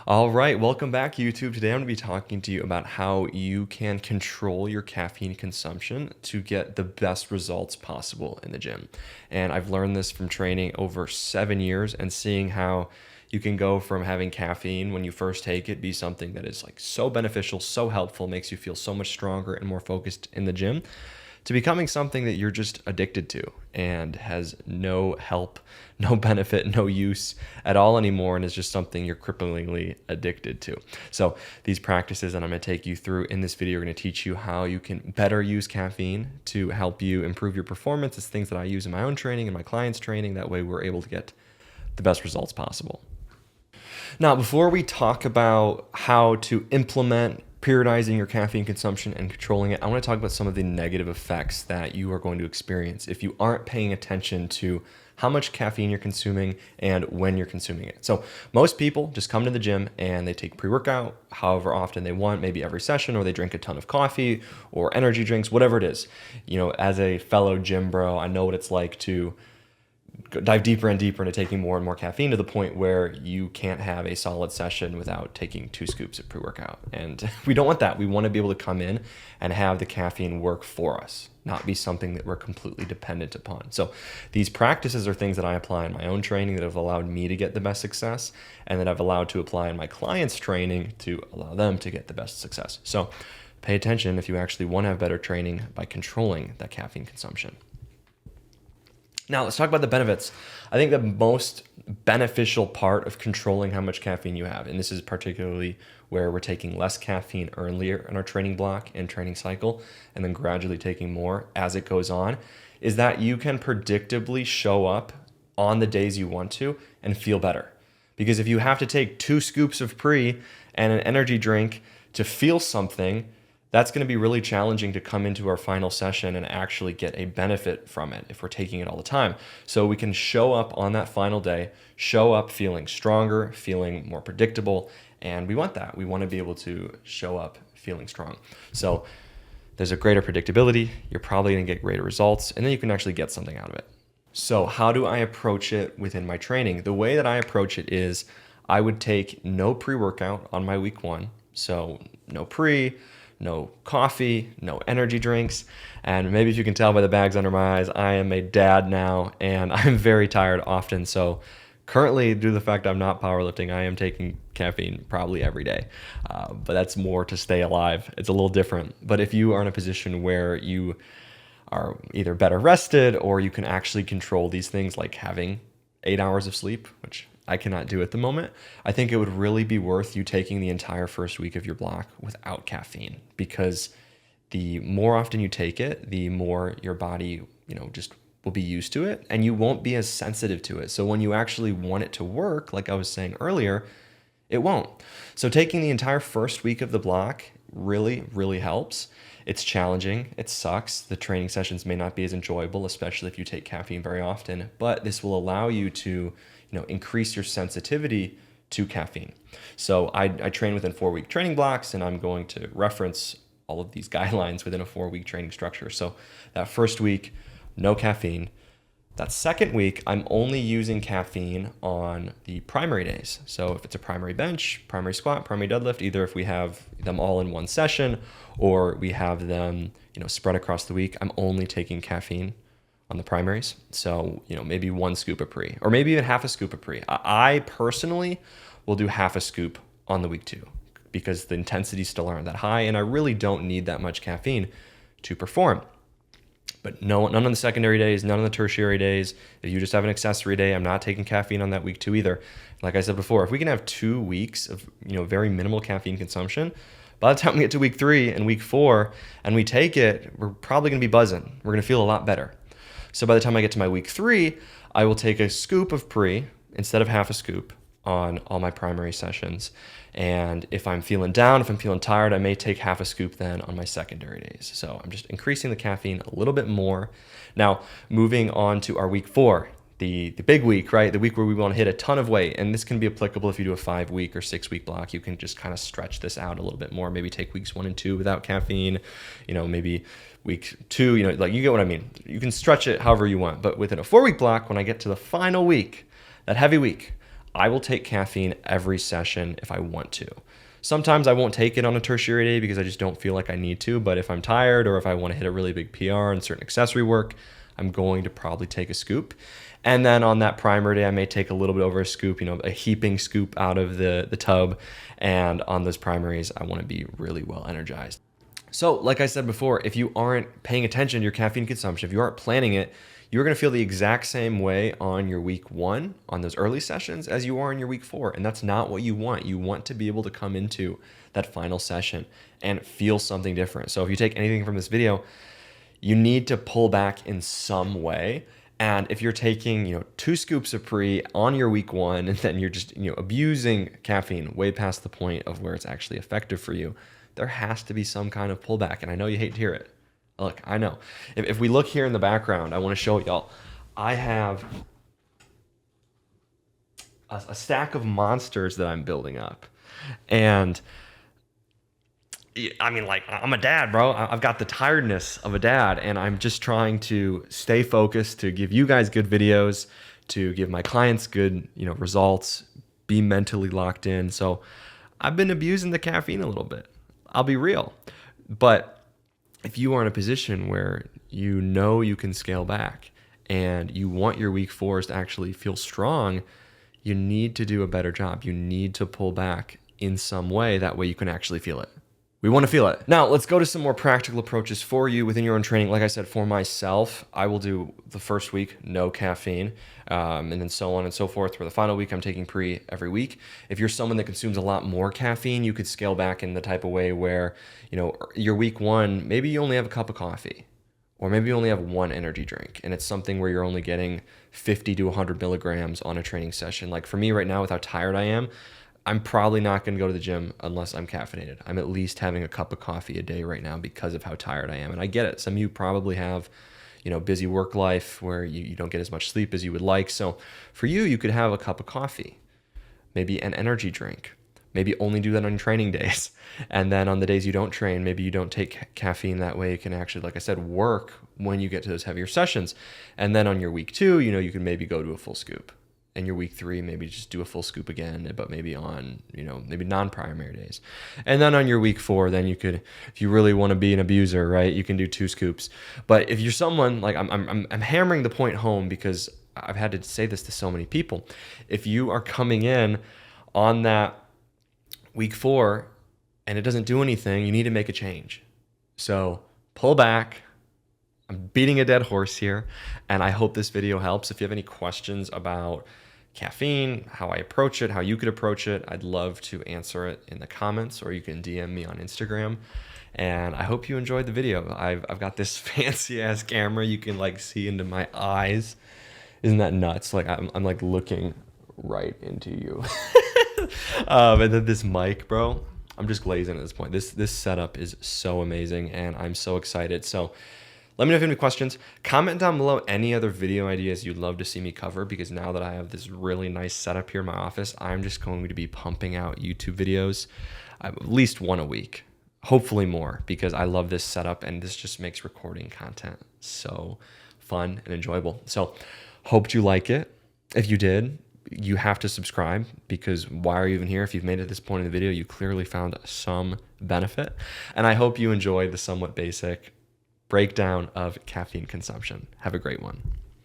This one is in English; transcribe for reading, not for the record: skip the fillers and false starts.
All right, welcome back, YouTube. Today I'm going to be talking to you about how you can control your caffeine consumption to get the best results possible in the gym. And I've learned this from training over 7 years and seeing how you can go from having caffeine when you first take it be something that is like so beneficial, so helpful, makes you feel so much stronger and more focused in the gym, to becoming something that you're just addicted to and has no help, no benefit, no use at all anymore, and is just something you're cripplingly addicted to. So these practices that I'm going to take you through in this video are going to teach you how you can better use caffeine to help you improve your performance. It's things that I use in my own training and my clients' training. That way we're able to get the best results possible. Now, before we talk about how to implement periodizing your caffeine consumption and controlling it, I want to talk about some of the negative effects that you are going to experience if you aren't paying attention to how much caffeine you're consuming and when you're consuming it. So most people just come to the gym and they take pre-workout however often they want, maybe every session, or they drink a ton of coffee or energy drinks, whatever it is. You know, as a fellow gym bro, I know what it's like to dive deeper and deeper into taking more and more caffeine to the point where you can't have a solid session without taking 2 scoops of pre-workout. And we don't want that. We want to be able to come in and have the caffeine work for us, not be something that we're completely dependent upon. So these practices are things that I apply in my own training that have allowed me to get the best success, and that I've allowed to apply in my clients' training to allow them to get the best success. So pay attention if you actually want to have better training by controlling that caffeine consumption. Now, let's talk about the benefits. I think the most beneficial part of controlling how much caffeine you have, and this is particularly where we're taking less caffeine earlier in our training block and training cycle, and then gradually taking more as it goes on, is that you can predictably show up on the days you want to and feel better. Because if you have to take 2 scoops of pre and an energy drink to feel something, that's going to be really challenging to come into our final session and actually get a benefit from it if we're taking it all the time. So we can show up on that final day, show up feeling stronger, feeling more predictable, and we want that. We want to be able to show up feeling strong. So there's a greater predictability, you're probably going to get greater results, and then you can actually get something out of it. So how do I approach it within my training? The way that I approach it is I would take no pre-workout on my week 1, so no pre, no coffee, no energy drinks. And maybe if you can tell by the bags under my eyes, I am a dad now and I'm very tired often. So currently, due to the fact I'm not powerlifting, I am taking caffeine probably every day. But that's more to stay alive. It's a little different. But if you are in a position where you are either better rested or you can actually control these things like having 8 hours of sleep, which I cannot do at the moment, I think it would really be worth you taking the entire first week of your block without caffeine, because the more often you take it, the more your body, just will be used to it and you won't be as sensitive to it. So when you actually want it to work, like I was saying earlier, it won't. So taking the entire first week of the block really, really helps. It's challenging. It sucks. The training sessions may not be as enjoyable, especially if you take caffeine very often, but this will allow you to increase your sensitivity to caffeine. So I train within 4-week training blocks, and I'm going to reference all of these guidelines within a 4-week training structure. So that first week, no caffeine. That second week, I'm only using caffeine on the primary days. So if it's a primary bench, primary squat, primary deadlift, either if we have them all in one session or we have them, spread across the week, I'm only taking caffeine on the primaries. So, maybe 1 scoop of pre, or maybe even half a scoop of pre. I personally will do half a scoop on the week 2 because the intensities still aren't that high and I really don't need that much caffeine to perform. But none on the secondary days, none on the tertiary days. If you just have an accessory day, I'm not taking caffeine on that week 2 either. Like I said before, if we can have 2 weeks of very minimal caffeine consumption, by the time we get to week 3 and week 4 and we take it, we're probably going to be buzzing. We're going to feel a lot better. So by the time I get to my week 3, I will take a scoop of pre instead of half a scoop on all my primary sessions. And if I'm feeling down, if I'm feeling tired, I may take half a scoop then on my secondary days. So I'm just increasing the caffeine a little bit more. Now, moving on to our week 4, the big week, right? The week where we want to hit a ton of weight. And this can be applicable if you do a 5-week or 6-week block. You can just kind of stretch this out a little bit more. Maybe take weeks 1 and 2 without caffeine, maybe week 2, you get what I mean. You can stretch it however you want. But within a 4-week block, when I get to the final week, that heavy week, I will take caffeine every session if I want to. Sometimes I won't take it on a tertiary day because I just don't feel like I need to, but if I'm tired or if I want to hit a really big PR and certain accessory work, I'm going to probably take a scoop. And then on that primary day, I may take a little bit over a scoop, a heaping scoop out of the tub. And on those primaries, I want to be really well energized. So like I said before, if you aren't paying attention to your caffeine consumption, if you aren't planning it, you're going to feel the exact same way on your week 1 on those early sessions as you are in your week 4. And that's not what you want. You want to be able to come into that final session and feel something different. So if you take anything from this video, you need to pull back in some way. And if you're taking, 2 scoops of pre on your week 1, and then you're just, abusing caffeine way past the point of where it's actually effective for you, there has to be some kind of pullback. And I know you hate to hear it. Look, I know. If we look here in the background, I want to show y'all. I have a stack of monsters that I'm building up. And I mean, like, I'm a dad, bro. I've got the tiredness of a dad, and I'm just trying to stay focused, to give you guys good videos, to give my clients good, results, be mentally locked in. So I've been abusing the caffeine a little bit. I'll be real. But if you are in a position where you can scale back and you want your week 4s to actually feel strong, you need to do a better job. You need to pull back in some way. That way you can actually feel it. We want to feel it. Now, let's go to some more practical approaches for you within your own training. Like I said, for myself, I will do the first week, no caffeine, and then so on and so forth. For the final week, I'm taking pre every week. If you're someone that consumes a lot more caffeine, you could scale back in the type of way where, your week 1, maybe you only have a cup of coffee, or maybe you only have 1 energy drink, and it's something where you're only getting 50 to 100 milligrams on a training session. Like for me right now, with how tired I am, I'm probably not going to go to the gym unless I'm caffeinated. I'm at least having a cup of coffee a day right now because of how tired I am. And I get it. Some of you probably have, busy work life where you don't get as much sleep as you would like. So for you, you could have a cup of coffee, maybe an energy drink, maybe only do that on training days. And then on the days you don't train, maybe you don't take caffeine. That way you can actually, like I said, work when you get to those heavier sessions. And then on your week 2, you can maybe go to a full scoop. And your week 3, maybe just do a full scoop again, but maybe on, maybe non-primary days. And then on your week 4, then you could, if you really want to be an abuser, right, you can do 2 scoops. But if you're someone, like I'm hammering the point home because I've had to say this to so many people. If you are coming in on that week 4 and it doesn't do anything, you need to make a change. So pull back. I'm beating a dead horse here, and I hope this video helps. If you have any questions about caffeine, how I approach it, how you could approach it, I'd love to answer it in the comments, or you can DM me on Instagram. And I hope you enjoyed the video. I've got this fancy ass camera. You can like see into my eyes. Isn't that nuts? Like I'm like looking right into you. And then this mic, bro, I'm just glazing at this point. This setup is so amazing, and I'm so excited. So let me know if you have any questions. Comment down below any other video ideas you'd love to see me cover, because now that I have this really nice setup here in my office, I'm just going to be pumping out YouTube videos, at least 1 a week, hopefully more, because I love this setup and this just makes recording content so fun and enjoyable. So hope you like it. If you did, you have to subscribe, because why are you even here? If you've made it to this point in the video, you clearly found some benefit. And I hope you enjoy the somewhat basic breakdown of caffeine consumption. Have a great one.